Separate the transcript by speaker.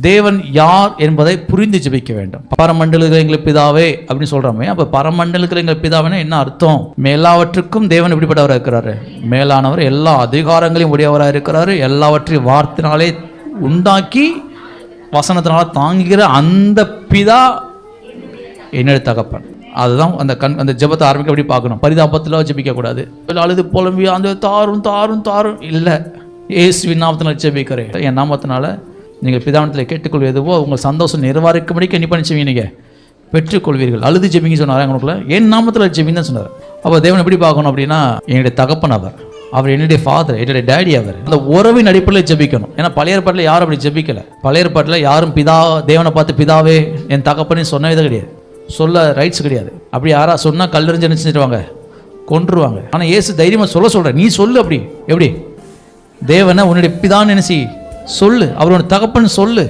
Speaker 1: தேவன் யார் என்பதை புரிந்து ஜெபிக்க வேண்டும். பரமண்டலுக்கிற எங்கள் பிதாவே அப்படின்னு சொல்றோமே, அப்ப பரமண்டலுக்கிற எங்கள் பிதாவேன்னா என்ன அர்த்தம்? எல்லாவற்றுக்கும் தேவன் எப்படிப்பட்டவராக இருக்கிறாரு? மேலானவர், எல்லா அதிகாரங்களையும் உடையவராக இருக்கிறாரு. எல்லாவற்றையும் வார்த்தையினாலே உண்டாக்கி வசனத்தினால தாங்குகிற அந்த பிதா என்னுடைய தகப்பன். அதுதான் அந்த ஜெபத்தை ஆரம்பிக்க எப்படி பார்க்கணும். பரிதாபத்தில் ஜெபிக்க கூடாது. அழுது புலம்பி அந்த தாரும் தாரும் தாரும் இல்லை. இயேசுவின் நாமத்தினால் ஜெபிக்கிறேன். என் நாமத்தினால நீங்கள் பிதாவனத்தில் கேட்டுக்கொள்வது எதுவோ உங்கள் சந்தோஷம் நிறைவாரிக்கும்படிக்கு என்ன பண்ணிச்சுவீங்க, நீங்கள் பெற்றுக்கொள்வீர்கள். அழுது ஜெபிங்க சொன்னார். எங்களுக்குள்ள என் நாமத்தில் ஜெபின்னு தான் சொன்னார். அப்போ தேவன் எப்படி பார்க்கணும் அப்படின்னா, என்னுடைய தகப்பன் அவர் என்னுடைய ஃபாதர், என்னுடைய டேடி. அவர் அந்த உறவின் அடிப்படையில் ஜெபிக்கணும். ஏன்னா பழைய ஏற்பாட்டில் யாரும் அப்படி ஜெபிக்கலை. பழைய ஏற்பாட்டில் யாரும் தேவனை பார்த்து பிதாவே என் தகப்பன்னு சொன்னதே கிடையாது. சொல்ல ரைட்ஸ் கிடையாது. அப்படி யாரா சொன்னால் கல்லெறிஞ்சு என்ன செஞ்சிருவாங்க, கொன்றுவாங்க. ஆனால் இயேசு தைரியமாக சொல்ற நீ சொல்லு. அப்படி எப்படி தேவனை உன்னுடைய பிதான்னு நினைச்சி சொல்லு, அவரோட தகப்பன் சொல்லு.